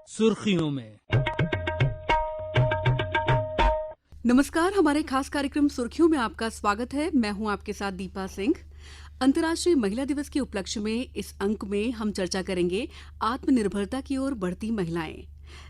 सुर्खियों में। नमस्कार, हमारे खास कार्यक्रम सुर्खियों में आपका स्वागत है। मैं हूं आपके साथ दीपा सिंह। अंतर्राष्ट्रीय महिला दिवस के उपलक्ष्य में इस अंक में हम चर्चा करेंगे आत्मनिर्भरता की ओर बढ़ती महिलाएं,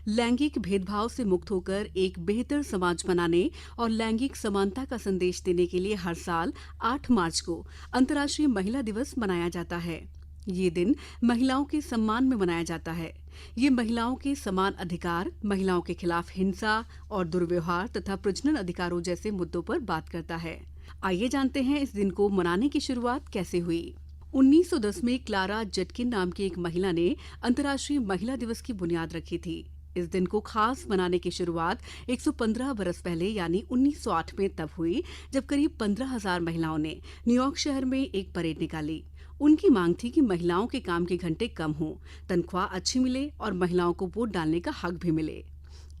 लैंगिक भेदभाव से मुक्त होकर एक बेहतर समाज बनाने और लैंगिक समानता का संदेश देने के लिए हर साल 8 मार्च को अंतर्राष्ट्रीय महिला दिवस मनाया जाता है। ये दिन महिलाओं के सम्मान में मनाया जाता है। ये महिलाओं के समान अधिकार, महिलाओं के खिलाफ हिंसा और दुर्व्यवहार तथा प्रजनन अधिकारों जैसे मुद्दों पर बात करता है। आइए जानते हैं इस दिन को मनाने की शुरुआत कैसे हुई। 1910 में क्लारा जेटकिन नाम की एक महिला ने अंतर्राष्ट्रीय महिला दिवस की बुनियाद रखी थी। इस दिन को खास मनाने की शुरुआत 115 बरस पहले यानी 1908 में तब हुई, जब करीब 15,000 महिलाओं ने न्यूयॉर्क शहर में एक परेड निकाली। उनकी मांग थी कि महिलाओं के काम के घंटे कम हों, तनख्वाह अच्छी मिले और महिलाओं को वोट डालने का हक भी मिले।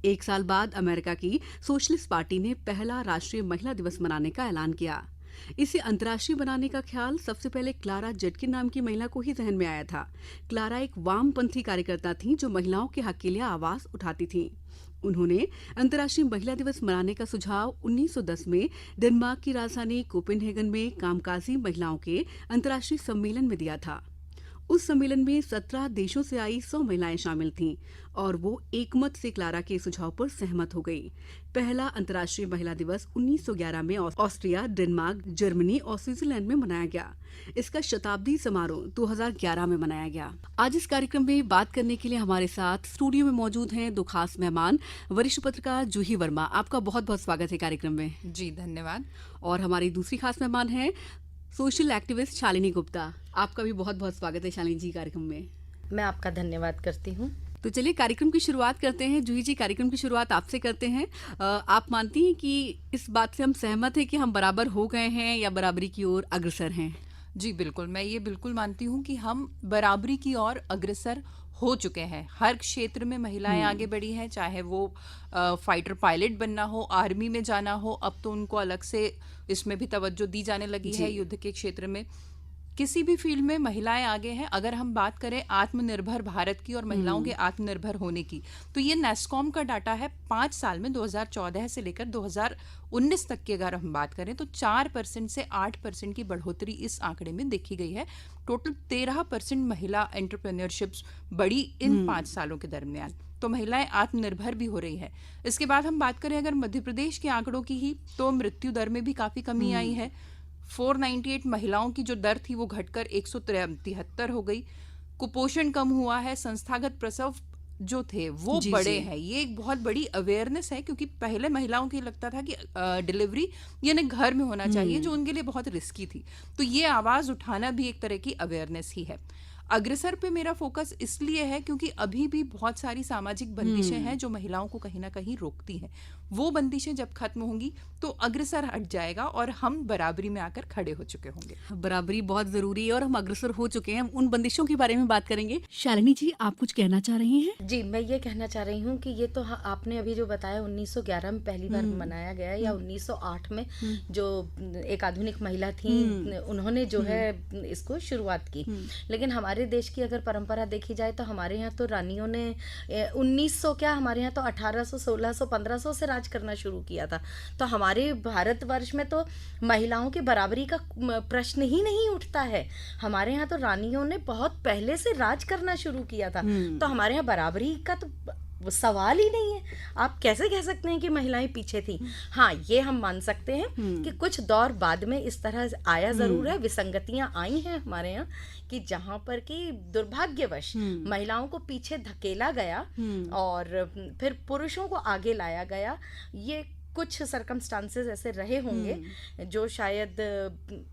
एक साल बाद अमेरिका की सोशलिस्ट पार्टी ने पहला राष्ट्रीय महिला दिवस मनाने का ऐलान किया। इसे अंतर्राष्ट्रीय बनाने का ख्याल सबसे पहले क्लारा जेटकिन नाम की महिला को ही जहन में आया था। क्लारा एक वामपंथी कार्यकर्ता थी जो महिलाओं के हक के लिए आवाज उठाती थी। उन्होंने अंतर्राष्ट्रीय महिला दिवस मनाने का सुझाव 1910 में डेनमार्क की राजधानी कोपेनहेगन में कामकाजी महिलाओं के अंतर्राष्ट्रीय सम्मेलन में दिया था। उस सम्मेलन में 17 देशों से आई 100 महिलाएं शामिल थीं और वो एकमत से क्लारा के सुझाव पर सहमत हो गई। पहला अंतर्राष्ट्रीय महिला दिवस 1911 में ऑस्ट्रिया, डेनमार्क, जर्मनी और स्विट्जरलैंड में मनाया गया। इसका शताब्दी समारोह 2011 में मनाया गया। आज इस कार्यक्रम में बात करने के लिए हमारे साथ स्टूडियो में मौजूद हैं 2 खास मेहमान। वरिष्ठ पत्रकार जूही वर्मा, आपका बहुत बहुत स्वागत है कार्यक्रम में। जी धन्यवाद। और हमारी दूसरी खास मेहमान है सोशल एक्टिविस्ट शालिनी गुप्ता। आपका भी बहुत बहुत स्वागत है शालिनी जी कार्यक्रम में। मैं आपका धन्यवाद करती हूँ। तो चलिए कार्यक्रम की शुरुआत करते हैं। जूही जी, कार्यक्रम की शुरुआत आपसे करते हैं। आप मानती हैं कि इस बात से हम सहमत हैं कि हम बराबर हो गए हैं या बराबरी की ओर अग्रसर हैं? जी बिल्कुल, मैं ये बिल्कुल मानती हूँ कि हम बराबरी की ओर अग्रसर हो चुके हैं। हर क्षेत्र में महिलाएं आगे बढ़ी हैं, चाहे वो फाइटर पायलट बनना हो, आर्मी में जाना हो, अब तो उनको अलग से इसमें भी तवज्जो दी जाने लगी है। युद्ध के क्षेत्र में किसी भी फील्ड में महिलाएं आगे हैं। अगर हम बात करें आत्मनिर्भर भारत की और महिलाओं के आत्मनिर्भर होने की, तो ये नेस्कॉम का डाटा है 5 साल में 2014 से लेकर 2019 तक की अगर हम बात करें तो 4% से 8% की बढ़ोतरी इस आंकड़े में देखी गई है। टोटल 13% महिला एंटरप्रेन्योरशिप्स बढ़ी इन 5 सालों के दरमियान। तो महिलाएं आत्मनिर्भर भी हो रही है। इसके बाद हम बात करें अगर मध्य प्रदेश के आंकड़ों की ही, तो मृत्यु दर में भी काफी कमी आई है। 498 महिलाओं की जो दर थी वो घटकर 173 हो गई। कुपोषण कम हुआ है। संस्थागत प्रसव जो थे वो बड़े हैं। ये एक बहुत बड़ी अवेयरनेस है, क्योंकि पहले महिलाओं को लगता था कि डिलीवरी यानी घर में होना चाहिए, जो उनके लिए बहुत रिस्की थी। तो ये आवाज उठाना भी एक तरह की अवेयरनेस ही है। अग्रसर पे मेरा फोकस इसलिए है क्योंकि अभी भी बहुत सारी सामाजिक बंदिशें हैं जो महिलाओं को कहीं ना कहीं रोकती हैं। वो बंदिशें जब खत्म होंगी तो अग्रसर हट जाएगा और हम बराबरी में आकर खड़े हो चुके होंगे। बराबरी बहुत जरूरी है और हम अग्रसर हो चुके हैं। उन बंदिशों के बारे में बात करेंगे। शालिनी जी, आप कुछ कहना चाह रही हैं? जी, मैं ये कहना चाह रही हूँ कि ये तो आपने अभी जो बताया 1911 में पहली बार मनाया गया, या 1908 में जो एक आधुनिक महिला थी उन्होंने जो है इसको शुरुआत की। लेकिन हमारे देश की अगर परंपरा देखी जाए तो हमारे यहाँ तो रानियों ने 1900 क्या, हमारे यहाँ तो 1800, 1600, 1500 से राज करना शुरू किया था। तो हमारे भारतवर्ष में तो महिलाओं की बराबरी का प्रश्न ही नहीं उठता है। हमारे यहाँ तो रानियों ने बहुत पहले से राज करना शुरू किया था। तो हमारे यहाँ बराबरी का तो सवाल ही नहीं है। आप कैसे कह सकते हैं कि महिलाएं पीछे थी? हाँ, ये हम मान सकते हैं कि कुछ दौर बाद में इस तरह आया जरूर है, विसंगतियां आई हैं हमारे यहाँ, कि जहाँ पर कि दुर्भाग्यवश महिलाओं को पीछे धकेला गया और फिर पुरुषों को आगे लाया गया। ये कुछ सर्कमस्टांसेस ऐसे रहे होंगे जो शायद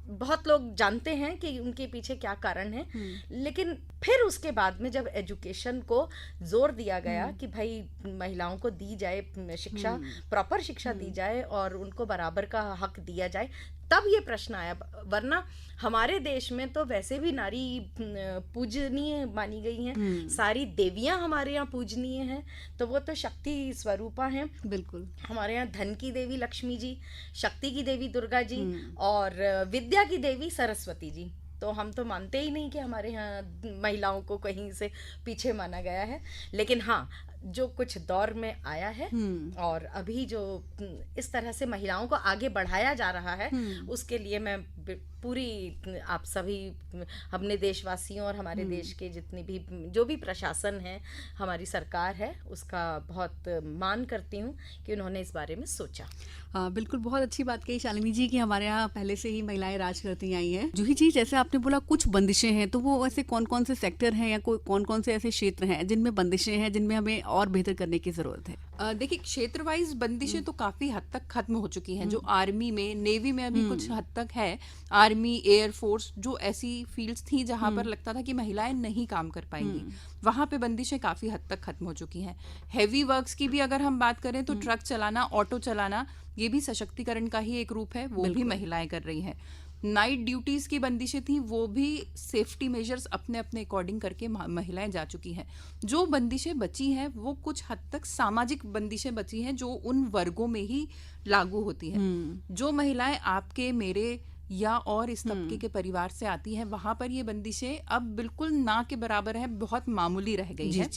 बहुत लोग जानते हैं कि उनके पीछे क्या कारण है। लेकिन फिर उसके बाद में जब एजुकेशन को जोर दिया गया कि भाई महिलाओं को दी जाए शिक्षा, प्रॉपर शिक्षा दी जाए और उनको बराबर का हक दिया जाए, तब ये प्रश्न आया। वरना हमारे देश में तो वैसे भी नारी पूजनीय मानी गई हैं। सारी देवियां हमारे यहाँ पूजनीय हैं, तो वो तो शक्ति स्वरूपा हैं। बिल्कुल, हमारे यहाँ धन की देवी लक्ष्मी जी, शक्ति की देवी दुर्गा जी और विद्या की देवी सरस्वती जी। तो हम तो मानते ही नहीं कि हमारे यहाँ महिलाओं को कहीं से पीछे माना गया है। लेकिन हाँ, जो कुछ दौर में आया है और अभी जो इस तरह से महिलाओं को आगे बढ़ाया जा रहा है, उसके लिए मैं पूरी आप सभी अपने देशवासियों और हमारे देश के जितनी भी जो भी प्रशासन है, हमारी सरकार है, उसका बहुत मान करती हूँ कि उन्होंने इस बारे में सोचा। बिल्कुल, बहुत अच्छी बात कही शालिनी जी कि हमारे यहाँ पहले से ही महिलाएं राज करती आई हैं। जूही जी, जैसे आपने बोला कुछ बंदिशें हैं, तो वो ऐसे कौन कौन से सेक्टर हैं या कौन कौन से ऐसे क्षेत्र हैं जिनमें बंदिशें हैं, जिनमें हमें और बेहतर करने की जरूरत है? देखिए, क्षेत्र वाइज बंदिशें तो काफी हद तक खत्म हो चुकी हैं। जो आर्मी में, नेवी में अभी कुछ हद तक है, आर्मी, एयर फोर्स, जो ऐसी फील्ड्स थी जहां पर लगता था कि महिलाएं नहीं काम कर पाएंगी, वहां पे बंदिशें काफी हद तक खत्म हो चुकी हैं। हैवी वर्क्स की भी अगर हम बात करें तो ट्रक चलाना, ऑटो चलाना, ये भी सशक्तिकरण का ही एक रूप है, वो भी महिलाएं कर रही हैं। नाइट ड्यूटीज की बंदिशें थी, वो भी सेफ्टी मेजर्स अपने अपने अकॉर्डिंग करके महिलाएं जा चुकी हैं। जो बंदिशें बची हैं वो कुछ हद तक सामाजिक बंदिशें बची हैं, जो उन वर्गों में ही लागू होती हैं। जो महिलाएं आपके, मेरे या और इस तबके के परिवार से आती हैं, वहां पर ये बंदिशें अब बिल्कुल ना के बराबर है, बहुत मामूली रह गई है।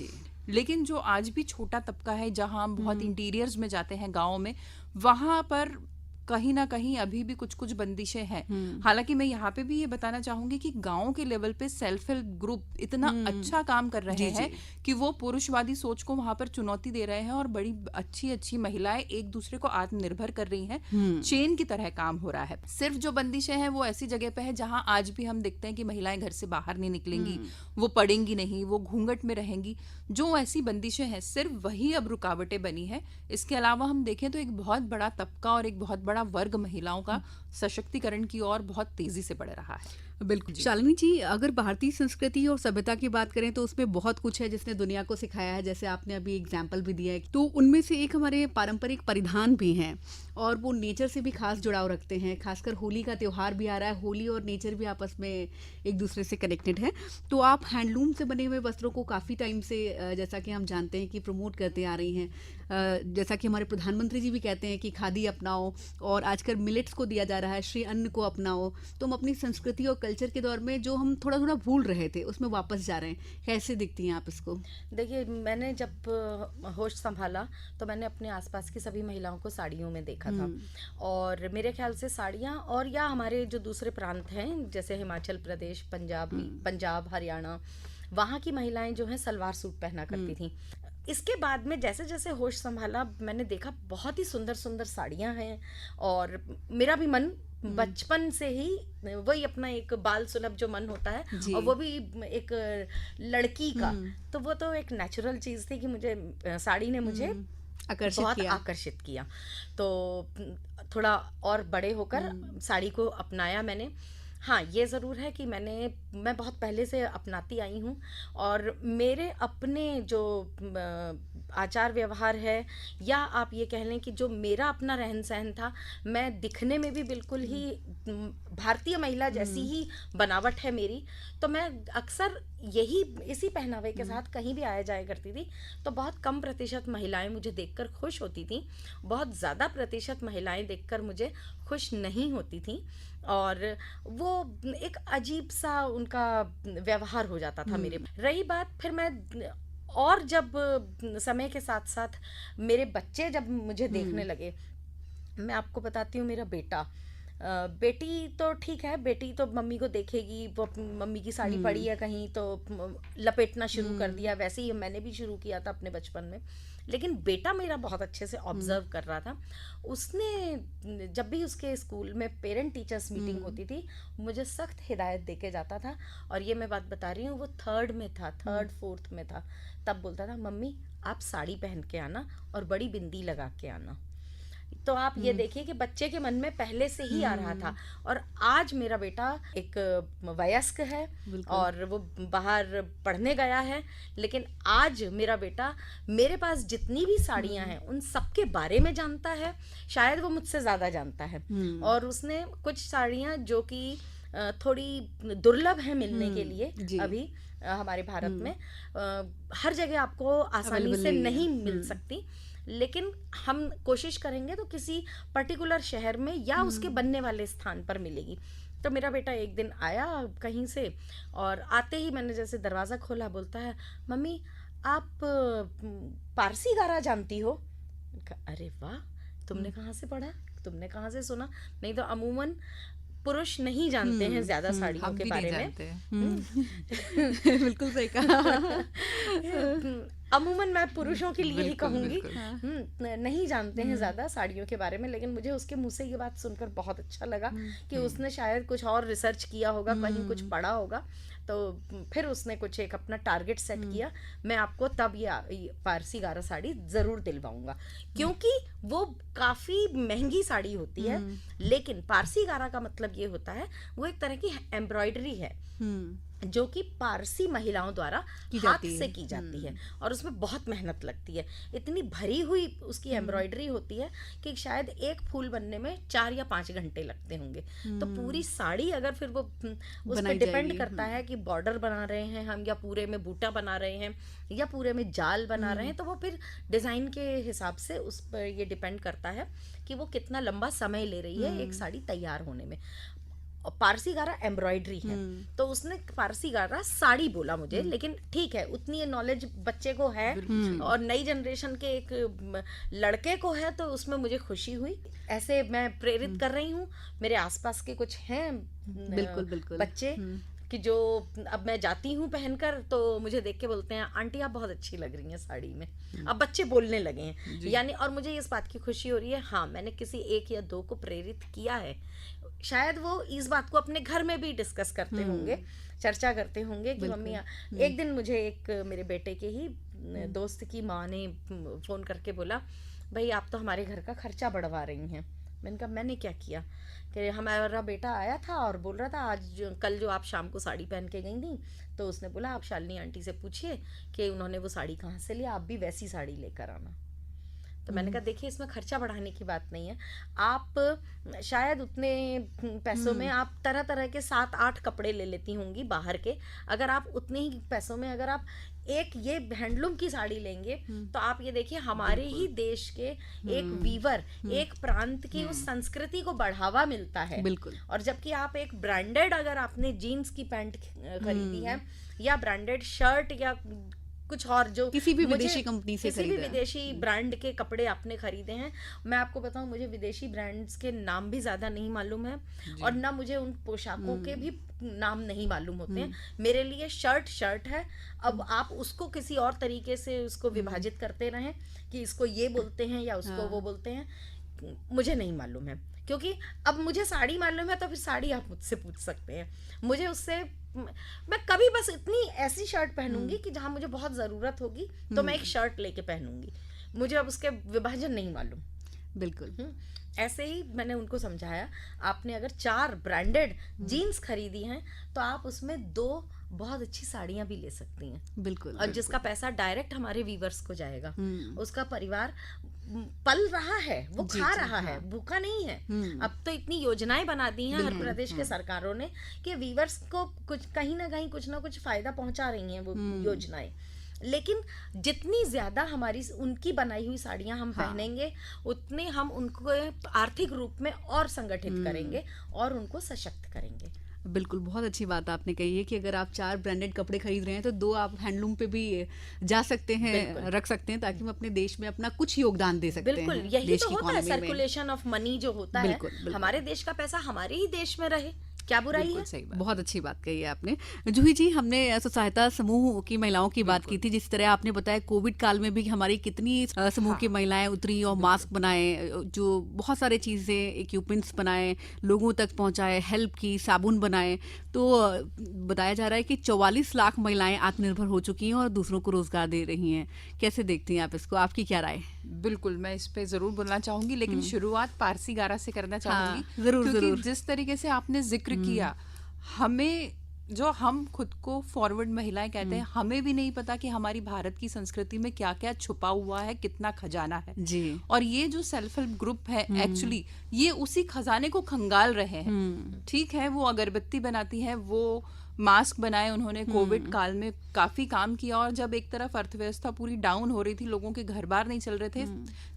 लेकिन जो आज भी छोटा तबका है, जहां हम बहुत इंटीरियर्स में जाते हैं, गाँव में, वहां पर कहीं ना कहीं अभी भी कुछ कुछ बंदिशें हैं। हालांकि मैं यहाँ पे भी ये बताना चाहूंगी कि गांव के लेवल पे सेल्फ हेल्प ग्रुप इतना अच्छा काम कर रहे हैं कि वो पुरुषवादी सोच को वहां पर चुनौती दे रहे हैं और बड़ी अच्छी अच्छी महिलाएं एक दूसरे को आत्मनिर्भर कर रही हैं। चेन की तरह काम हो रहा है। सिर्फ जो बंदिशें हैं वो ऐसी जगह पे है जहां आज भी हम देखते हैं कि महिलाएं घर से बाहर नहीं निकलेंगी, वो पढ़ेंगी नहीं, वो घूंघट में रहेंगी। जो ऐसी बंदिशें हैं, सिर्फ वही अब रुकावटें बनी है। इसके अलावा हम देखें तो एक बहुत बड़ा तबका और एक बहुत बड़ा वर्ग महिलाओं का सशक्तिकरण की ओर बहुत तेजी से बढ़ रहा है। बिल्कुल शालिनी जी, अगर भारतीय संस्कृति और सभ्यता की बात करें तो उसमें बहुत कुछ है जिसने दुनिया को सिखाया है, जैसे आपने अभी एग्जाम्पल भी दिया है। तो उनमें से एक हमारे पारंपरिक परिधान भी हैं और वो नेचर से भी खास जुड़ाव रखते हैं। खासकर होली का त्यौहार भी आ रहा है, होली और नेचर भी आपस में एक दूसरे से कनेक्टेड है। तो आप हैंडलूम से बने हुए वस्त्रों को काफ़ी टाइम से, जैसा कि हम जानते हैं, कि प्रमोट करते आ रही हैं। जैसा कि हमारे प्रधानमंत्री जी भी कहते हैं कि खादी अपनाओ, और आजकल मिलेट्स को दिया जा रहा है, श्री अन्न को अपनाओ। तो हम अपनी संस्कृति और कल्चर के दौर में जो हम थोड़ा थोड़ा भूल रहे थे उसमें वापस जा रहे हैं। कैसे दिखती हैं आप इसको? देखिए, मैंने जब होश संभाला तो मैंने अपने आसपास की सभी महिलाओं को साड़ियों में देखा था, और मेरे ख्याल से साड़ियाँ, और या हमारे जो दूसरे प्रांत हैं जैसे हिमाचल प्रदेश, पंजाब, हरियाणा, वहाँ की महिलाएं जो हैं सलवार सूट पहना करती थी। इसके बाद में जैसे जैसे होश संभाला, मैंने देखा बहुत ही सुंदर सुंदर साड़ियाँ हैं, और मेरा भी मन बचपन से ही वही अपना एक बाल सुलभ जो मन होता है, और वो भी एक लड़की का, तो वो तो एक नेचुरल चीज़ थी कि मुझे साड़ी ने मुझे बहुत आकर्षित किया। तो थोड़ा और बड़े होकर साड़ी को अपनाया मैंने। हाँ, ये ज़रूर है कि मैं बहुत पहले से अपनाती आई हूँ, और मेरे अपने जो आचार व्यवहार है, या आप ये कह लें कि जो मेरा अपना रहन सहन था, मैं दिखने में भी बिल्कुल ही भारतीय महिला जैसी ही बनावट है मेरी। तो मैं अक्सर इसी पहनावे के साथ कहीं भी आया जाया करती थी, तो बहुत कम प्रतिशत महिलाएं मुझे देखकर खुश होती थी, बहुत ज़्यादा प्रतिशत महिलाएं देखकर मुझे खुश नहीं होती थी, और वो एक अजीब सा उनका व्यवहार हो जाता था मेरे। रही बात फिर मैं, और जब समय के साथ साथ मेरे बच्चे जब मुझे देखने लगे, मैं आपको बताती हूँ, मेरा बेटी तो ठीक है, बेटी तो मम्मी को देखेगी, वो मम्मी की साड़ी पड़ी है कहीं तो लपेटना शुरू कर दिया, वैसे ही मैंने भी शुरू किया था अपने बचपन में। लेकिन बेटा मेरा बहुत अच्छे से ऑब्जर्व कर रहा था। उसने जब भी उसके स्कूल में पेरेंट टीचर्स मीटिंग होती थी, मुझे सख्त हिदायत देके जाता था, और ये मैं बात बता रही हूँ, वो 3rd में था, 3rd 4th में था, तब बोलता था, मम्मी आप साड़ी पहन के आना और बड़ी बिंदी लगा के आना। तो आप ये देखिए कि बच्चे के मन में पहले से ही आ रहा था। और आज मेरा बेटा एक वयस्क है और वो बाहर पढ़ने गया है, लेकिन आज मेरा बेटा मेरे पास जितनी भी साड़ियां हैं उन सबके बारे में जानता है, शायद वो मुझसे ज़्यादा जानता है। और उसने कुछ साड़ियां जो कि थोड़ी दुर्लभ है मिलने के लिए अभी हमारे भारत में, हर जगह आपको आसानी से नहीं मिल सकती, लेकिन हम कोशिश करेंगे तो किसी पर्टिकुलर शहर में या उसके बनने वाले स्थान पर मिलेगी। तो मेरा बेटा एक दिन आया कहीं से, और आते ही मैंने जैसे दरवाज़ा खोला, बोलता है, मम्मी आप पारसी गारा जानती हो? अरे वाह, तुमने कहाँ से पढ़ा, तुमने कहाँ से सुना? नहीं तो अमूमन पुरुष नहीं जानते हैं ज्यादा साड़ियों हम के भी बारे नहीं में। जानते हैं। बिल्कुल सही कहा। अमूमन मैं पुरुषों के लिए ही बिल्कुल, कहूंगी, बिल्कुल। नहीं जानते हैं ज्यादा साड़ियों के बारे में। लेकिन मुझे उसके मुंह से ये बात सुनकर बहुत अच्छा लगा कि उसने शायद कुछ और रिसर्च किया होगा, कहीं कुछ पढ़ा होगा, तो फिर उसने कुछ एक अपना टारगेट सेट किया, मैं आपको तब ये पारसी गारा साड़ी जरूर दिलवाऊंगा, क्योंकि वो काफी महंगी साड़ी होती है। लेकिन पारसी गारा का मतलब ये होता है, वो एक तरह की एम्ब्रॉयडरी है जो कि पारसी महिलाओं द्वारा हाथ से की जाती है, और उसमें बहुत मेहनत लगती है। इतनी भरी हुई उसकी एम्ब्रॉयडरी होती है कि शायद एक फूल बनने में 4 या 5 घंटे लगते होंगे। तो पूरी साड़ी अगर फिर वो उस पर डिपेंड करता है कि बॉर्डर बना रहे हैं हम, या पूरे में बूटा बना रहे हैं, या पूरे में जाल बना रहे हैं, तो वो फिर डिजाइन के हिसाब से उस पर ये डिपेंड करता है कि वो कितना लंबा समय ले रही है एक साड़ी तैयार होने में। पारसी गारा एम्ब्रॉयडरी है, तो उसने पारसी गारा साड़ी बोला मुझे, लेकिन ठीक है, उतनी नॉलेज बच्चे को है और नई जनरेशन के एक लड़के को है, तो उसमें मुझे खुशी हुई। ऐसे मैं प्रेरित कर रही हूँ, मेरे आसपास के कुछ हैं बिल्कुल बच्चे कि जो अब मैं जाती हूँ पहनकर, तो मुझे देख के बोलते हैं, आंटी आप बहुत अच्छी लग रही हैं साड़ी में। अब बच्चे बोलने लगे हैं, यानी, और मुझे इस बात की खुशी हो रही है, हाँ मैंने किसी 1 या 2 को प्रेरित किया है। शायद वो इस बात को अपने घर में भी डिस्कस करते होंगे, चर्चा करते होंगे कि मम्मी। एक दिन मुझे एक मेरे बेटे के ही दोस्त की माँ ने फोन करके बोला, भाई आप तो हमारे घर का खर्चा बढ़वा रही हैं। मैंने कहा मैंने क्या किया? कि हमारा बेटा आया था और बोल रहा था, कल जो आप शाम को साड़ी पहन के गई थी, तो उसने बोला आप शालिनी आंटी से पूछिए कि उन्होंने वो साड़ी कहाँ से लिया, आप भी वैसी साड़ी लेकर आना। तो मैंने कहा देखिए, इसमें खर्चा बढ़ाने की बात नहीं है, आप शायद उतने पैसों में आप तरह तरह के 7-8 कपड़े ले लेती होंगी बाहर के। अगर आप उतने ही पैसों में अगर आप एक ये हैंडलूम की साड़ी लेंगे, तो आप ये देखिए, हमारे ही देश के एक वीवर, एक प्रांत की उस संस्कृति को बढ़ावा मिलता है। बिल्कुल। और जबकि आप एक ब्रांडेड, अगर आपने जीन्स की पैंट खरीदी है, या ब्रांडेड शर्ट, या कुछ और जो किसी भी विदेशी कंपनी से किसी भी विदेशी ब्रांड के कपड़े आपने खरीदे हैं, मैं आपको बताऊं, मुझे विदेशी ब्रांड्स के नाम भी ज्यादा नहीं मालूम है, और ना मुझे उन पोशाकों के भी नाम नहीं मालूम होते हैं। मेरे लिए शर्ट है। अब आप उसको किसी और तरीके से उसको विभाजित करते रहें कि इसको ये बोलते हैं या उसको वो बोलते हैं, मुझे नहीं मालूम है। क्योंकि अब मुझे साड़ी मालूम है, तो फिर साड़ी आप मुझसे पूछ सकते हैं। मुझे उससे, मैं कभी बस इतनी ऐसी शर्ट पहनूंगी कि जहां मुझे बहुत जरूरत होगी, तो मैं एक शर्ट लेके पहनूंगी। मुझे अब उसके विभाजन नहीं मालूम। बिल्कुल। ऐसे ही मैंने उनको समझाया, आपने अगर 4 ब्रांडेड जीन्स खरीदी हैं, तो आप उसमें 2 बहुत अच्छी साड़ियां भी ले सकती हैं। बिल्कुल। और जिसका पैसा डायरेक्ट हमारे वीवर्स को जाएगा। उसका परिवार पल रहा है, वो खा रहा है, भूखा नहीं है। अब तो इतनी योजनाएं बना दी हैं हर प्रदेश के सरकारों ने कि वीवर्स को कुछ कहीं ना कहीं कुछ ना कुछ फायदा पहुंचा रही हैं वो योजनाएं। लेकिन जितनी ज्यादा हमारी उनकी बनाई हुई साड़ियां हम पहनेंगे, उतने हम उनको आर्थिक रूप में और संगठित करेंगे और उनको सशक्त करेंगे। बिल्कुल, बहुत अच्छी बात आपने कही है कि अगर आप 4 ब्रांडेड कपड़े खरीद रहे हैं, तो 2 आप हैंडलूम पे भी जा सकते हैं, रख सकते हैं, ताकि हम अपने देश में अपना कुछ योगदान दे सकते हैं। बिल्कुल, यही तो होता है सर्कुलेशन ऑफ मनी जो होता है। हमारे देश का पैसा हमारे ही देश में रहे, क्या बुराई है? सही बात। बहुत अच्छी बात कही है आपने। जूही जी, हमने स्व सहायता समूह की महिलाओं की बात की थी, जिस तरह आपने बताया कोविड काल में भी हमारी कितनी समूह की महिलाएं उतरी और मास्क बनाए, जो बहुत सारी चीज़ें, इक्विपमेंट्स बनाए, लोगों तक पहुंचाए, हेल्प की, साबुन बनाए। तो बताया जा रहा है कि 44 लाख महिलाएं आत्मनिर्भर हो चुकी हैं और दूसरों को रोजगार दे रही हैं। कैसे देखती हैं आप इसको, आपकी क्या राय? बिल्कुल, मैं इस पे जरूर बोलना चाहूंगी, लेकिन शुरुआत पारसी गारा से करना चाहूंगी। जरूर क्योंकि जरूर। जिस तरीके से आपने जिक्र किया, हमें, जो हम खुद को फॉरवर्ड महिलाएं कहते हैं, हमें भी नहीं पता कि हमारी भारत की संस्कृति में क्या क्या छुपा हुआ है, कितना खजाना है जी। और ये जो सेल्फ हेल्प ग्रुप है, एक्चुअली ये उसी खजाने को खंगाल रहे हैं। ठीक है, वो अगरबत्ती बनाती है, वो मास्क बनाए उन्होंने, कोविड काल में काफी काम किया, और जब एक तरफ अर्थव्यवस्था पूरी डाउन हो रही थी, लोगों के घर बार नहीं चल रहे थे,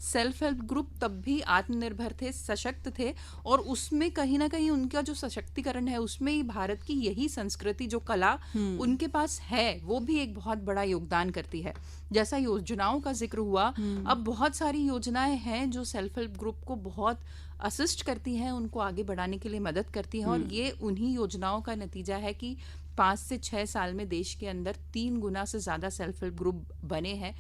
सेल्फ हेल्प ग्रुप तब भी आत्मनिर्भर थे, सशक्त थे, और उसमें कहीं ना कहीं उनका जो सशक्तिकरण है उसमें ही भारत की यही संस्कृति, जो कला उनके पास है, वो भी एक बहुत बड़ा योगदान करती है। जैसा योजनाओं का जिक्र हुआ, अब बहुत सारी योजनाएं हैं जो सेल्फ हेल्प ग्रुप को बहुत असिस्ट करती हैं, उनको आगे बढ़ाने के लिए मदद करती हैं, और ये उन्हीं योजनाओं का नतीजा है कि 5 से 6 साल में देश के अंदर 3 गुना से ज्यादा सेल्फ हेल्प ग्रुप बने हैं।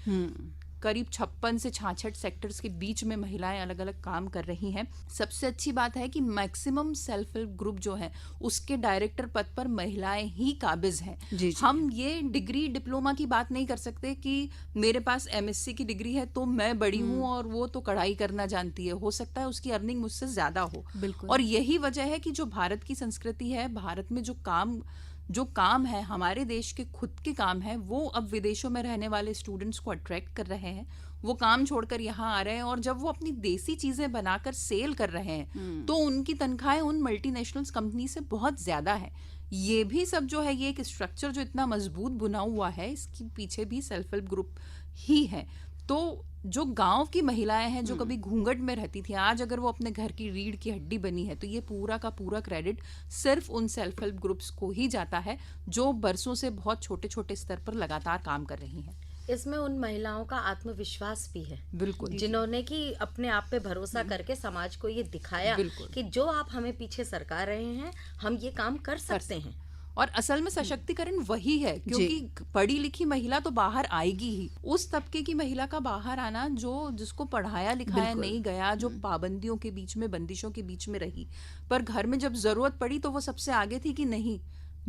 करीब 56 से 66 सेक्टर्स के बीच में महिलाएं अलग अलग काम कर रही हैं। सबसे अच्छी बात है कि मैक्सिमम सेल्फ हेल्प ग्रुप जो है उसके डायरेक्टर पद पर महिलाएं ही काबिज हैं। जी। हम ये डिग्री डिप्लोमा की बात नहीं कर सकते कि मेरे पास एमएससी की डिग्री है तो मैं बड़ी हूँ और वो तो कढ़ाई करना जानती है, हो सकता है उसकी अर्निंग मुझसे ज्यादा हो। बिल्कुल। और यही वजह है कि जो भारत की संस्कृति है, भारत में जो काम है, हमारे देश के खुद के काम है, वो अब विदेशों में रहने वाले स्टूडेंट्स को अट्रैक्ट कर रहे हैं। वो काम छोड़कर यहाँ आ रहे हैं, और जब वो अपनी देसी चीजें बनाकर सेल कर रहे हैं तो उनकी तनख्वाहें उन मल्टीनेशनल्स कंपनी से बहुत ज्यादा है। ये भी सब जो है, ये एक स्ट्रक्चर जो इतना मजबूत बुना हुआ है, इसके पीछे भी सेल्फ हेल्प ग्रुप ही है। तो जो गांव की महिलाएं हैं जो कभी घूंघट में रहती थी, आज अगर वो अपने घर की रीढ़ की हड्डी बनी है, तो ये पूरा का पूरा क्रेडिट सिर्फ उन सेल्फ हेल्प ग्रुप्स को ही जाता है जो बरसों से बहुत छोटे छोटे स्तर पर लगातार काम कर रही हैं। इसमें उन महिलाओं का आत्मविश्वास भी है, बिल्कुल, जिन्होंने कि अपने आप पे भरोसा करके समाज को ये दिखाया कि जो आप हमें पीछे सरका रहे हैं, हम ये काम कर सकते हैं। और असल में सशक्तिकरण वही है, क्योंकि पढ़ी लिखी महिला तो बाहर आएगी ही। उस तबके की महिला का बाहर आना जिसको पढ़ाया लिखाया नहीं गया, जो पाबंदियों के बीच में, बंदिशों के बीच में रही, पर घर में जब जरूरत पड़ी तो वो सबसे आगे थी कि नहीं,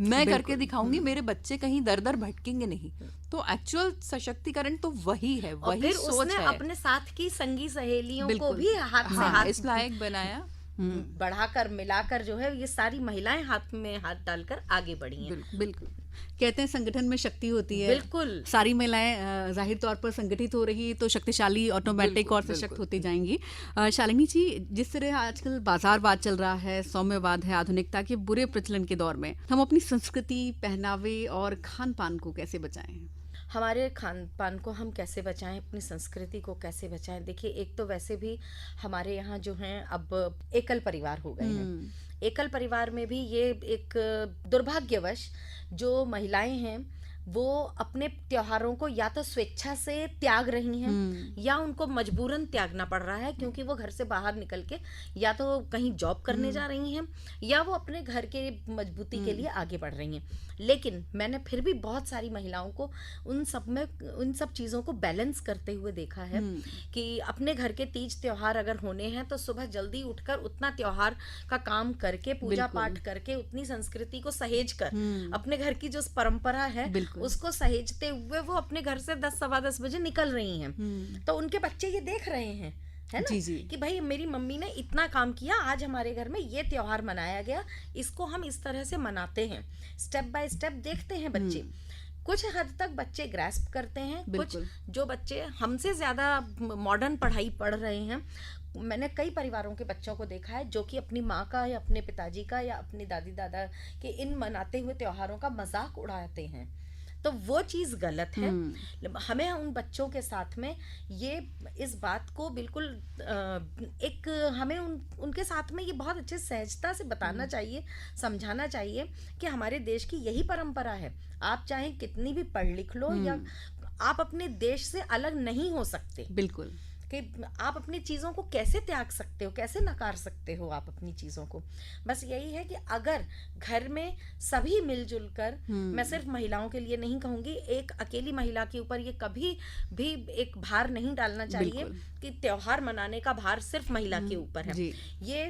मैं करके दिखाऊंगी, मेरे बच्चे कहीं दर दर भटकेंगे नहीं। तो एक्चुअल सशक्तिकरण तो वही है, वही सोच उसने है। अपने साथ की संगी सहेलियों को भी हाथ से हाथ इस लायक बनाया, बढ़ाकर मिलाकर जो है ये सारी महिलाएं हाथ में हाथ डालकर आगे बढ़ी हैं। बिल्कुल। कहते हैं संगठन में शक्ति होती है। बिल्कुल। सारी महिलाएं जाहिर तौर पर संगठित हो रही तो शक्तिशाली, ऑटोमेटिक और सशक्त होती जाएंगी। शालिनी जी, जिस तरह आजकल बाजारवाद चल रहा है, सौम्यवाद है, आधुनिकता के बुरे प्रचलन के दौर में हम अपनी संस्कृति, पहनावे और खान पान को कैसे बचाएं? हमारे खान पान को हम कैसे बचाएं, अपनी संस्कृति को कैसे बचाएं? देखिए, एक तो वैसे भी हमारे यहाँ जो हैं अब एकल परिवार हो गए हैं। एकल परिवार में भी ये एक दुर्भाग्यवश जो महिलाएं हैं वो अपने त्योहारों को या तो स्वेच्छा से त्याग रही हैं या उनको मजबूरन त्यागना पड़ रहा है, क्योंकि वो घर से बाहर निकल के या तो कहीं जॉब करने जा रही हैं या वो अपने घर के मजबूती के लिए आगे बढ़ रही हैं। लेकिन मैंने फिर भी बहुत सारी महिलाओं को उन सब चीज़ों को बैलेंस करते हुए देखा है कि अपने घर के तीज त्योहार अगर होने हैं तो सुबह जल्दी उठकर उतना त्योहार का काम करके, पूजा पाठ करके, उतनी संस्कृति को सहेज कर, अपने घर की जो परंपरा है उसको सहेजते हुए वो अपने घर से 10 सवा 10 बजे निकल रही हैं। तो उनके बच्चे ये देख रहे हैं, है ना, जी। कि भाई मेरी मम्मी ने इतना काम किया, आज हमारे घर में ये त्योहार मनाया गया, इसको हम इस तरह से मनाते हैं। स्टेप बाय स्टेप देखते हैं बच्चे। कुछ हद तक बच्चे ग्रैस्प करते हैं, कुछ जो बच्चे हमसे ज्यादा मॉडर्न पढ़ाई पढ़ रहे हैं, मैंने कई परिवारों के बच्चों को देखा है जो कि अपनी माँ का या अपने पिताजी का या अपनी दादी दादा के इन मनाते हुए त्योहारों का मजाक उड़ाते हैं। तो वो चीज़ गलत है। हमें उन बच्चों के साथ में ये इस बात को बिल्कुल हमें उनके साथ में ये बहुत अच्छे सहजता से बताना चाहिए, समझाना चाहिए कि हमारे देश की यही परंपरा है। आप चाहे कितनी भी पढ़ लिख लो या आप अपने देश से अलग नहीं हो सकते। बिल्कुल। कि आप अपनी चीज़ों को कैसे त्याग सकते हो, कैसे नकार सकते हो आप अपनी चीज़ों को। बस यही है कि अगर घर में सभी मिलजुल कर, मैं सिर्फ महिलाओं के लिए नहीं कहूँगी, एक अकेली महिला के ऊपर ये कभी भी एक भार नहीं डालना चाहिए कि त्योहार मनाने का भार सिर्फ महिला के ऊपर है। ये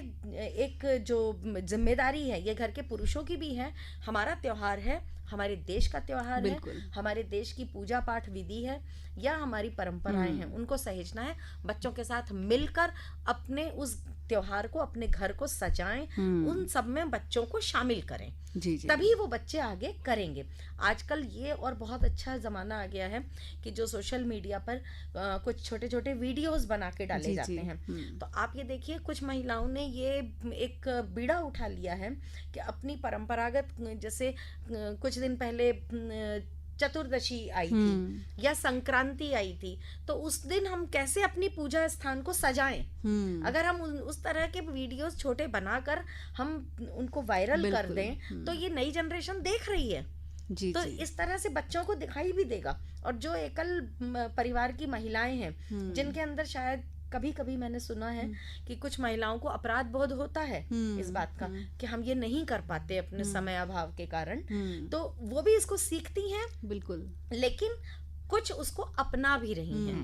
एक जो जिम्मेदारी है ये घर के पुरुषों की भी है। हमारा त्योहार है, हमारे देश का त्योहार है, बिल्कुल। हमारे देश की पूजा पाठ विधि है या हमारी परंपराएं हैं, उनको सहेजना है। बच्चों के साथ मिलकर अपने उस त्योहार को, अपने घर को सजाएं, उन सब में बच्चों को शामिल करें, जी जी। तभी वो बच्चे आगे करेंगे। आजकल ये और बहुत अच्छा ज़माना आ गया है कि जो सोशल मीडिया पर कुछ छोटे छोटे वीडियोस बना के डाले जी, जाते जी। हैं। तो आप ये देखिए, कुछ महिलाओं ने ये एक बीड़ा उठा लिया है कि अपनी परंपरागत, जैसे कुछ दिन पहले चतुर्दशी आई थी या संक्रांति आई थी, तो उस दिन हम कैसे अपनी पूजा स्थान को सजाएं। अगर हम उस तरह के वीडियोस छोटे बनाकर हम उनको वायरल कर बिल्कुल। दें, तो ये नई जनरेशन देख रही है, जी तो जी। इस तरह से बच्चों को दिखाई भी देगा। और जो एकल परिवार की महिलाएं हैं, जिनके अंदर शायद कभी कभी मैंने सुना है कि कुछ महिलाओं को अपराध बोध होता है इस बात का कि हम ये नहीं कर पाते अपने समय अभाव के कारण, तो वो भी इसको सीखती हैं, बिल्कुल। लेकिन कुछ उसको अपना भी रही हैं।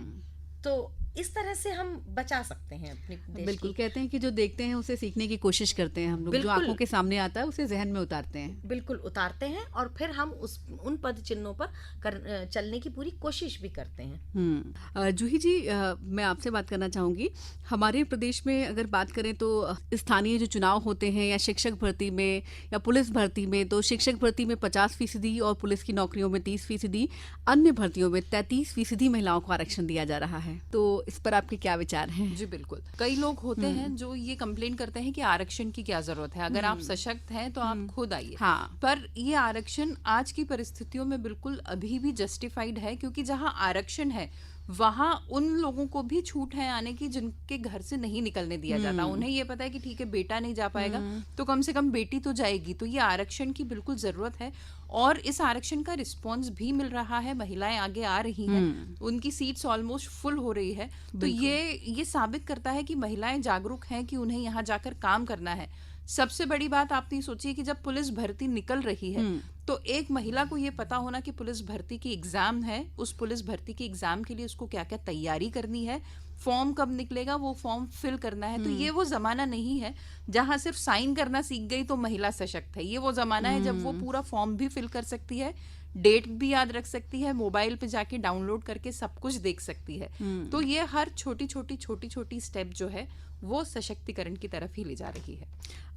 तो इस तरह से हम बचा सकते हैं अपने देश बिल्कुल, की। कहते हैं कि जो देखते हैं उसे सीखने की कोशिश करते हैं हम लोग, जो बिल्कुल। आंखों के सामने आता है उसे जहन में उतारते हैं। बिल्कुल उतारते हैं, और फिर हम उन पद चिन्हों पर चलने की पूरी कोशिश भी करते हैं। जूही जी, मैं आपसे बात करना चाहूंगी। हमारे प्रदेश में अगर बात करें तो स्थानीय जो चुनाव होते हैं या शिक्षक भर्ती में या पुलिस भर्ती में, तो शिक्षक भर्ती में 50% और पुलिस की नौकरियों में 30%, अन्य भर्तियों में 33% महिलाओं को आरक्षण दिया जा रहा है। तो इस पर आपके क्या विचार हैं? जी बिल्कुल। कई लोग होते हैं जो ये कंप्लेन करते हैं कि आरक्षण की क्या जरूरत है, अगर आप सशक्त हैं तो आप खुद आइए। हाँ। पर ये आरक्षण आज की परिस्थितियों में बिल्कुल अभी भी जस्टिफाइड है, क्योंकि जहां आरक्षण है वहां उन लोगों को भी छूट है आने की जिनके घर से नहीं निकलने दिया जाता। उन्हें ये पता है कि ठीक है बेटा नहीं जा पाएगा तो कम से कम बेटी तो जाएगी। तो ये आरक्षण की बिल्कुल जरूरत है, और इस आरक्षण का रिस्पॉन्स भी मिल रहा है, महिलाएं आगे आ रही हैं, उनकी सीट्स ऑलमोस्ट फुल हो रही है। तो ये साबित करता है कि महिलाएं जागरूक हैं कि उन्हें यहाँ जाकर काम करना है। सबसे बड़ी बात आपने सोचिए कि जब पुलिस भर्ती निकल रही है तो एक महिला को ये पता होना कि पुलिस भर्ती की एग्जाम है, उस पुलिस भर्ती की एग्जाम के लिए उसको क्या क्या तैयारी करनी है, फॉर्म कब निकलेगा वो फॉर्म फिल करना है। तो ये वो जमाना नहीं है जहां सिर्फ साइन करना सीख गई तो महिला सशक्त है। ये वो जमाना है जब वो पूरा फॉर्म भी फिल कर सकती है, डेट भी याद रख सकती है, मोबाइल पे जाके डाउनलोड करके सब कुछ देख सकती है। तो ये हर छोटी छोटी स्टेप जो है वो सशक्तिकरण की तरफ ही ले जा रही है।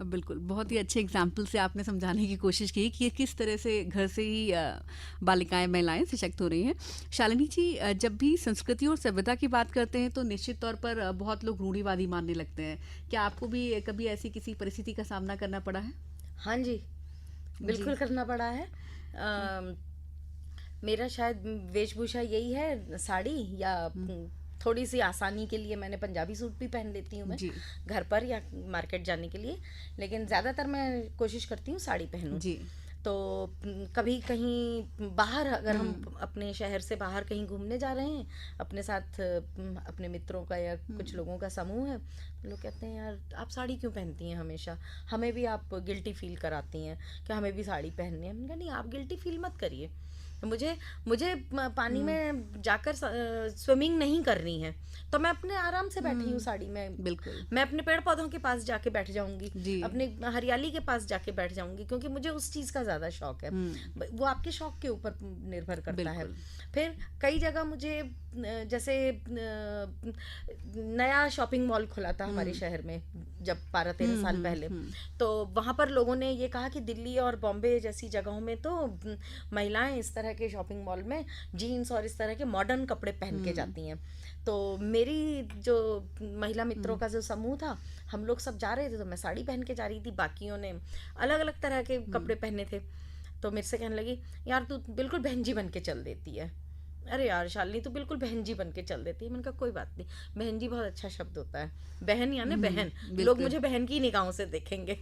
बिल्कुल, बहुत ही अच्छे एग्जाम्पल से आपने समझाने की कोशिश की कि किस तरह से घर से ही बालिकाएं, महिलाएं सशक्त हो रही हैं। शालिनी जी, जब भी संस्कृति और सभ्यता की बात करते हैं तो निश्चित तौर पर बहुत लोग रूढ़िवादी मानने लगते हैं। क्या आपको भी कभी ऐसी किसी परिस्थिति का सामना करना पड़ा है? हाँ जी, बिल्कुल करना पड़ा है। मेरा शायद वेशभूषा यही है, साड़ी, या थोड़ी सी आसानी के लिए मैंने पंजाबी सूट भी पहन लेती हूँ मैं घर पर या मार्केट जाने के लिए, लेकिन ज़्यादातर मैं कोशिश करती हूँ साड़ी पहनूं। जी। तो कभी कहीं बाहर, अगर हम अपने शहर से बाहर कहीं घूमने जा रहे हैं, अपने साथ अपने मित्रों का या कुछ लोगों का समूह है, लोग कहते हैं यार आप साड़ी क्यों पहनती हैं हमेशा, हमें भी आप गिल्टी फील कराती हैं कि हमें भी साड़ी पहननी है। मैंने कहा नहीं, आप गिल्टी फील मत करिए, मुझे पानी में जाकर स्विमिंग नहीं करनी है, तो मैं अपने आराम से बैठी हूँ साड़ी में। बिल्कुल। मैं अपने पेड़ पौधों के पास जाके बैठ जाऊंगी, अपने हरियाली के पास जाके बैठ जाऊंगी, क्योंकि मुझे उस चीज का ज्यादा शौक है। वो आपके शौक के ऊपर निर्भर करता है। फिर कई जगह मुझे, जैसे नया शॉपिंग मॉल खुला था हमारे शहर में जब 12-13 साल पहले, तो वहां पर लोगों ने ये कहा कि दिल्ली और बॉम्बे जैसी जगहों में तो महिलाएं इस तरह के शॉपिंग मॉल में जीन्स और इस तरह के मॉडर्न कपड़े पहन के जाती हैं। तो मेरी जो महिला मित्रों का जो समूह था, हम लोग सब जा रहे थे, तो मैं साड़ी पहन के जा रही थी, बाकियों ने अलग अलग तरह के कपड़े पहने थे। तो मेरे से कहने लगी यार तू बिल्कुल बहन जी बन के चल देती है, अरे यार शालिनी तू बिल्कुल बहन जी बन के चल देती है। मैंने कहा कोई बात नहीं, बहन जी बहुत अच्छा शब्द होता है, बहन यानी बहन, लोग मुझे बहन की निगाहों से देखेंगे।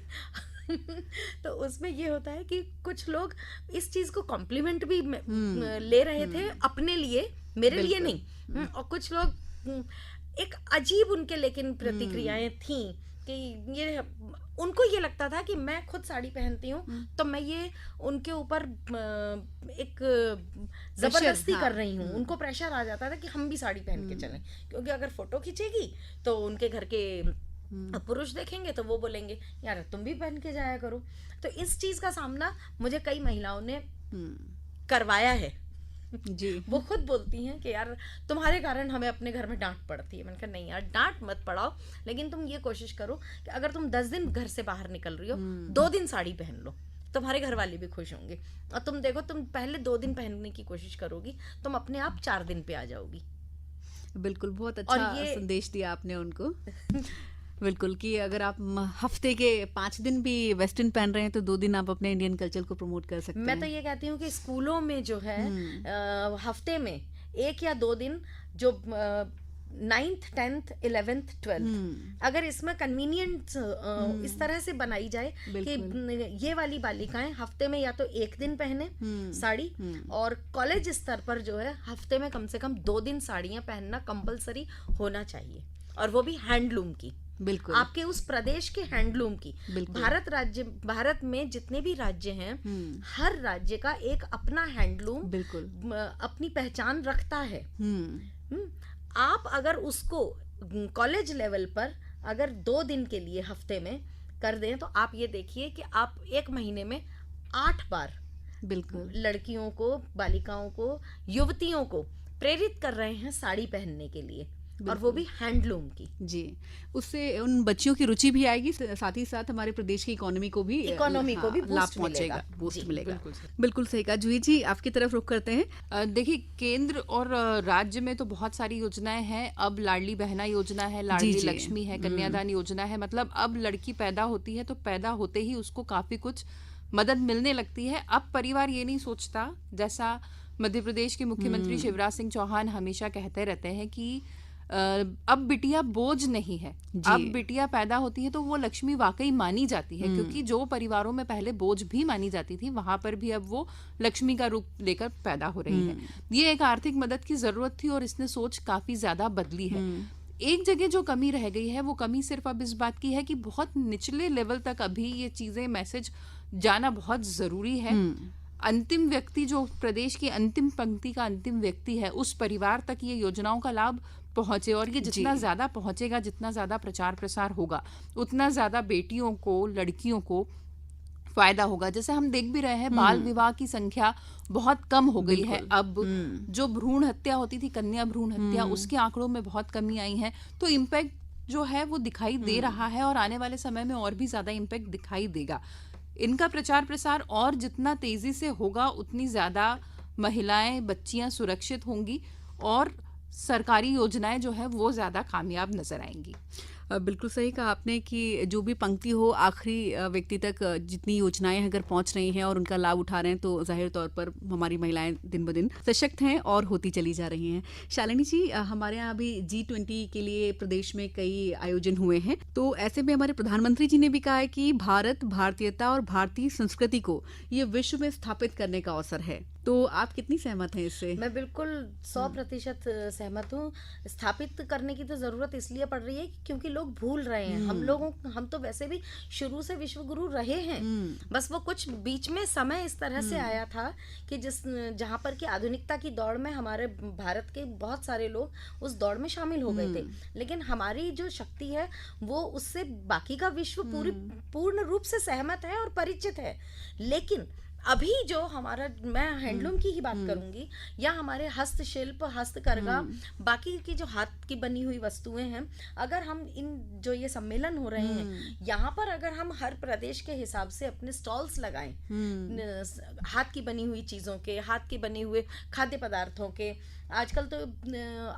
तो उसमें ये होता है कि कुछ लोग इस चीज को कॉम्प्लीमेंट भी ले रहे थे अपने लिए, मेरे लिए नहीं। और कुछ लोग एक अजीब उनके लेकिन प्रतिक्रियाएं थी कि ये, उनको ये लगता था कि मैं खुद साड़ी पहनती हूँ तो मैं ये उनके ऊपर एक जबरदस्ती कर रही हूँ। उनको प्रेशर आ जाता था कि हम भी साड़ी पहन के चलें, क्योंकि अगर फोटो खींचेगी तो उनके घर के पुरुष देखेंगे तो वो बोलेंगे यार तुम भी पहन के जाया करो। तो इस चीज का सामना मुझे कई महिलाओं ने करवाया है। जी। वो खुद बोलती हैं कि यार तुम्हारे कारण हमें अपने घर में डांट पड़ती है। मैंने कहा नहीं यार, डांट मत पड़ाओ, लेकिन तुम ये कोशिश करो कि अगर तुम 10 दिन घर से बाहर निकल रही हो, 2 दिन साड़ी पहन लो, तुम्हारे घर वाले भी खुश होंगे। और तुम देखो, तुम पहले 2 दिन पहनने की कोशिश करोगी, तुम अपने आप 4 दिन पे आ जाओगी। बिल्कुल, बहुत अच्छा संदेश दिया आपने उनको। बिल्कुल, कि अगर आप हफ्ते के 5 दिन भी वेस्टर्न पहन रहे हैं तो 2 दिन आप अपने इंडियन कल्चर को प्रमोट कर सकते हैं। मैं तो ये कहती हूँ कि स्कूलों में जो है हफ्ते में 1 या 2 दिन जो 9th 10th 11th 12th अगर इसमें कन्वीनियंट इस तरह से बनाई जाए कि ये वाली बालिकाएं हफ्ते में या तो 1 दिन पहने साड़ी, और कॉलेज स्तर पर जो है हफ्ते में कम से कम 2 दिन साड़ियां पहनना कंपलसरी होना चाहिए, और वो भी हैंडलूम की। बिल्कुल, आपके उस प्रदेश के हैंडलूम की। भारत में जितने भी राज्य हैं, हर राज्य का एक अपना हैंडलूम बिल्कुल अपनी पहचान रखता है। आप अगर उसको कॉलेज लेवल पर अगर 2 दिन के लिए हफ्ते में कर दें, तो आप ये देखिए कि आप 1 महीने में 8 बार बिल्कुल लड़कियों को, बालिकाओं को, युवतियों को प्रेरित कर रहे हैं साड़ी पहनने के लिए, और वो भी हैंडलूम की। जी, उससे उन बच्चियों की रुचि भी आएगी, साथ ही साथ हमारे प्रदेश की इकोनॉमी को भी लाभ पहुंचेगा, बूस्ट मिलेगा। बिल्कुल सही कहा। जूही जी, आपकी तरफ रुख करते हैं। देखिए, केंद्र और राज्य में तो बहुत सारी योजनाएं हैं। अब लाडली बहना योजना है, लाडली लक्ष्मी है, कन्यादान योजना है। मतलब अब लड़की पैदा होती है तो पैदा होते ही उसको काफी कुछ मदद मिलने लगती है। अब परिवार ये नहीं सोचता, जैसा मध्य प्रदेश के मुख्यमंत्री शिवराज सिंह चौहान हमेशा कहते रहते हैं कि अब बिटिया बोझ नहीं है। अब बिटिया पैदा होती है तो वो लक्ष्मी वाकई मानी जाती है, क्योंकि जो परिवारों में पहले बोझ भी मानी जाती थी, वहां पर भी अब वो लक्ष्मी का रूप लेकर पैदा हो रही है। ये एक आर्थिक मदद की जरूरत थी और इसने सोच काफी ज्यादा बदली है। एक जगह जो कमी रह गई है, वो कमी सिर्फ अब इस बात की है कि बहुत निचले लेवल तक अभी ये चीजें, मैसेज जाना बहुत जरूरी है। अंतिम व्यक्ति, जो प्रदेश की अंतिम पंक्ति का अंतिम व्यक्ति है, उस परिवार तक ये योजनाओं का लाभ पहुंचे, और ये जितना ज्यादा पहुंचेगा, जितना ज्यादा प्रचार प्रसार होगा, उतना ज्यादा बेटियों को, लड़कियों को फायदा होगा। जैसे हम देख भी रहे हैं, बाल विवाह की संख्या बहुत कम हो गई है। अब जो भ्रूण हत्या होती थी, कन्या भ्रूण हत्या, उसके आंकड़ों में बहुत कमी आई है। तो इम्पैक्ट जो है वो दिखाई दे रहा है, और आने वाले समय में और भी ज्यादा इम्पैक्ट दिखाई देगा। इनका प्रचार प्रसार और जितना तेजी से होगा, उतनी ज्यादा महिलाएं, बच्चियां सुरक्षित होंगी, और सरकारी योजनाएं जो है वो ज्यादा कामयाब नजर आएंगी। बिल्कुल सही कहा आपने कि जो भी पंक्ति हो, आखिरी व्यक्ति तक जितनी योजनाएं अगर पहुंच रही हैं और उनका लाभ उठा रहे हैं, तो जाहिर तौर पर हमारी महिलाएं दिन ब दिन सशक्त हैं और होती चली जा रही हैं। शालिनी जी, हमारे यहाँ अभी G20 के लिए प्रदेश में कई आयोजन हुए हैं, तो ऐसे में हमारे प्रधानमंत्री जी ने भी कहा है कि भारत, भारतीयता और भारतीय संस्कृति को ये विश्व में स्थापित करने का अवसर है। तो आप कितनी सहमत हैं इससे? मैं बिल्कुल 100% सहमत हूँ। स्थापित करने की तो जरूरत इसलिए पड़ रही है क्योंकि लोग भूल रहे हैं। हम तो वैसे भी शुरू से विश्व गुरु रहे हैं, बस वो कुछ बीच में समय इस तरह से आया था कि जहाँ पर कि आधुनिकता की दौड़ में हमारे भारत के बहुत सारे लोग उस दौड़ में शामिल हो गए थे, लेकिन हमारी जो शक्ति है वो उससे बाकी का विश्व पूर्ण रूप से सहमत है और परिचित है। लेकिन अभी जो हमारा, मैं हैंडलूम की ही बात करूंगी, या हमारे हस्तशिल्प, हस्तकरघा, बाकी की जो हाथ की बनी हुई वस्तुएं हैं, अगर हम इन जो ये सम्मेलन हो रहे हैं, यहाँ पर अगर हम हर प्रदेश के हिसाब से अपने स्टॉल्स लगाएं, हाथ की बनी हुई चीजों के, हाथ के बने हुए खाद्य पदार्थों के। आजकल तो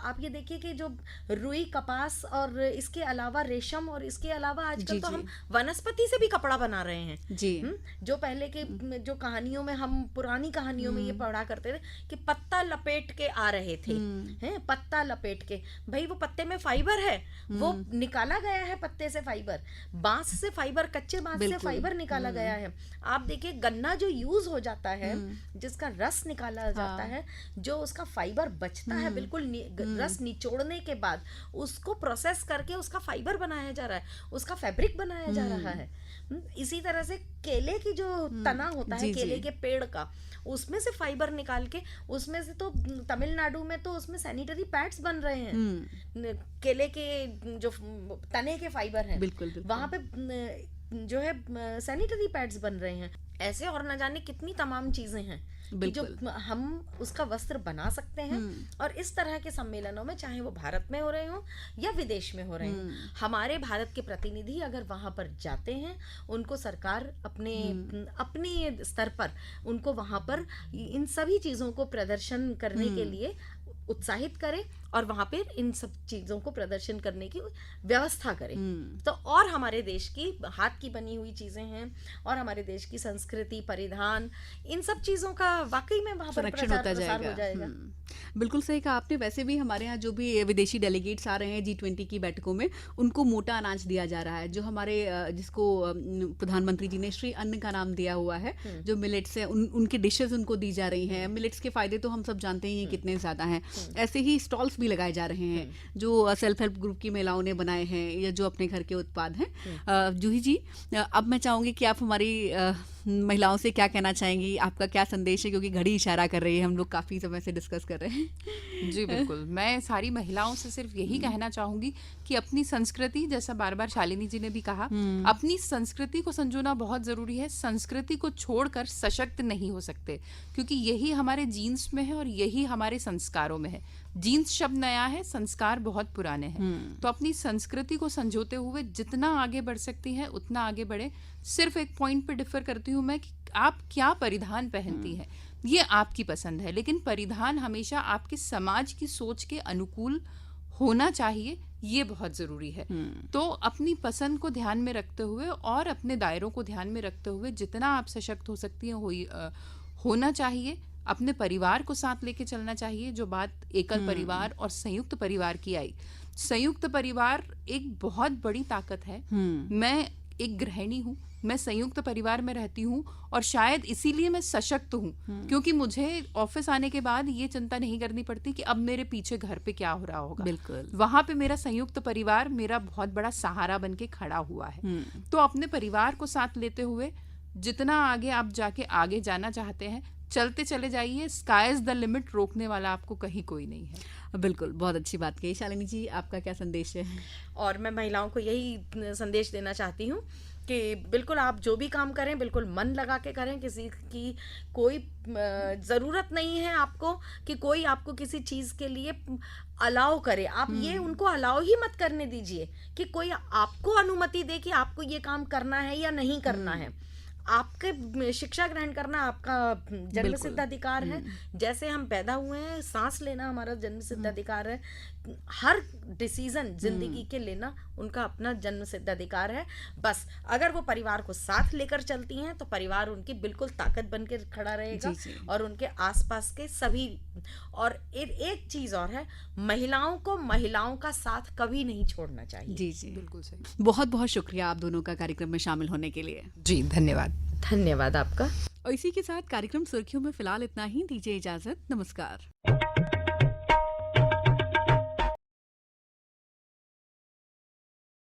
आप ये देखिए कि जो रुई, कपास और इसके अलावा रेशम, और इसके अलावा आजकल तो हम वनस्पति से भी कपड़ा बना रहे हैं जी। जो पहले के जो कहानियों में, हम पुरानी कहानियों में ये पढ़ा करते थे कि पत्ता लपेट के आ रहे थे, हैं, पत्ता लपेट के। भाई वो पत्ते में फाइबर है, वो निकाला गया है पत्ते से फाइबर, बांस से फाइबर, कच्चे बांस से फाइबर निकाला गया है। आप देखिए गन्ना जो यूज हो जाता है, जिसका रस निकाला जाता है, जो उसका फाइबर बचता है, बिल्कुल रस निचोड़ने के बाद उसको प्रोसेस करके उसका फाइबर बनाया जा रहा है, उसका फैब्रिक बनाया जा रहा है। इसी तरह से केले की जो तना होता है, केले के पेड़ का, उसमें से फाइबर निकाल के, उसमें से तो तमिलनाडु में तो उसमें सैनिटरी पैड्स बन रहे हैं, केले के जो तने के फाइबर हैं, बिल्कुल। वहां पे जो है सैनिटरी पैड्स बन रहे हैं। ऐसे और न जाने कितनी तमाम चीजें हैं कि जो हम उसका वस्त्र बना सकते हैं। और इस तरह के सम्मेलनों में, चाहे वो भारत में हो रहे हो या विदेश में हो रहे हो, हमारे भारत के प्रतिनिधि अगर वहां पर जाते हैं, उनको सरकार अपने स्तर पर उनको वहां पर इन सभी चीजों को प्रदर्शन करने के लिए उत्साहित करे और वहां पे इन सब चीजों को प्रदर्शन करने की व्यवस्था करे। तो और हमारे देश की हाथ की बनी हुई चीजें हैं और हमारे देश की संस्कृति, परिधान, इन सब चीजों का वाकई में वहां पर प्रचार प्रसार हो जाएगा। बिल्कुल सही कहा आपने। वैसे भी हमारे यहाँ जो भी विदेशी डेलीगेट्स आ रहे हैं G20 की बैठकों में, उनको मोटा अनाज दिया जा रहा है, जो हमारे जिसको प्रधानमंत्री जी ने श्री अन्न का नाम दिया हुआ है। जो मिलेट्स है उनके डिशेस उनको दी जा रही हैं। मिलेट्स के फायदे तो हम सब जानते ही हैं कितने ज्यादा हैं। ऐसे ही स्टॉल्स भी लगाए जा रहे हैं जो सेल्फ हेल्प ग्रुप की महिलाओं ने बनाए हैं या जो अपने घर के उत्पाद हैं। जूही जी, अब मैं चाहूंगी कि आप हमारी महिलाओं से क्या कहना चाहेंगी, आपका क्या संदेश है, क्योंकि घड़ी इशारा कर रही है, हम लोग काफी समय से डिस्कस कर रहे हैं। जी बिल्कुल, मैं सारी महिलाओं से सिर्फ यही कहना चाहूंगी कि अपनी संस्कृति, जैसा बार बार शालिनी जी ने भी कहा, अपनी संस्कृति को संजोना बहुत जरूरी है। संस्कृति को छोड़कर सशक्त नहीं हो सकते, क्योंकि यही हमारे जीन्स में है और यही हमारे संस्कारों में है। जीन्स शब्द नया है, संस्कार बहुत पुराने हैं। तो अपनी संस्कृति को संजोते हुए जितना आगे बढ़ सकती है उतना आगे बढ़े। सिर्फ एक पॉइंट पे डिफर करती हूँ मैं कि आप क्या परिधान पहनती हैं, ये आपकी पसंद है, लेकिन परिधान हमेशा आपके समाज की सोच के अनुकूल होना चाहिए, ये बहुत जरूरी है। तो अपनी पसंद को ध्यान में रखते हुए और अपने दायरों को ध्यान में रखते हुए जितना आप सशक्त हो सकती हैं होना चाहिए। अपने परिवार को साथ लेके चलना चाहिए। जो बात एकल परिवार और संयुक्त परिवार की आई, संयुक्त परिवार एक बहुत बड़ी ताकत है। मैं एक गृहिणी हूँ, मैं संयुक्त परिवार में रहती हूँ और शायद इसीलिए मैं सशक्त हूँ, क्योंकि मुझे ऑफिस आने के बाद ये चिंता नहीं करनी पड़ती कि अब मेरे पीछे घर पे क्या हो रहा होगा। बिल्कुल, वहां पे मेरा संयुक्त परिवार मेरा बहुत बड़ा सहारा बन के खड़ा हुआ है। तो अपने परिवार को साथ लेते हुए जितना आगे आप जाके आगे जाना चाहते हैं, चलते चले जाइए। स्काई इज द लिमिट, रोकने वाला आपको कहीं कोई नहीं है। बिल्कुल, बहुत अच्छी बात कही। शालिनी जी, आपका क्या संदेश है? और मैं महिलाओं को यही संदेश देना चाहती हूँ कि बिल्कुल आप जो भी काम करें, बिल्कुल मन लगा के करें। किसी की कोई ज़रूरत नहीं है आपको कि कोई आपको किसी चीज़ के लिए अलाउ करे। आप ये उनको अलाउ ही मत करने दीजिए कि कोई आपको अनुमति दे कि आपको ये काम करना है या नहीं करना है। आपके शिक्षा ग्रहण करना आपका जन्म सिद्ध अधिकार है। जैसे हम पैदा हुए हैं, सांस लेना हमारा जन्म सिद्ध अधिकार है। हर डिसीजन जिंदगी के लेना उनका अपना जन्म सिद्ध अधिकार है। बस अगर वो परिवार को साथ लेकर चलती हैं तो परिवार उनकी बिल्कुल ताकत बन के खड़ा रहेगा। और उनके आसपास के सभी। और एक चीज और है, महिलाओं को महिलाओं का साथ कभी नहीं छोड़ना चाहिए। जी जी, बिल्कुल सही। बहुत बहुत शुक्रिया आप दोनों का कार्यक्रम में शामिल होने के लिए। जी धन्यवाद। धन्यवाद आपका। और इसी के साथ कार्यक्रम सुर्खियों में फिलहाल इतना ही। दीजिए इजाजत, नमस्कार।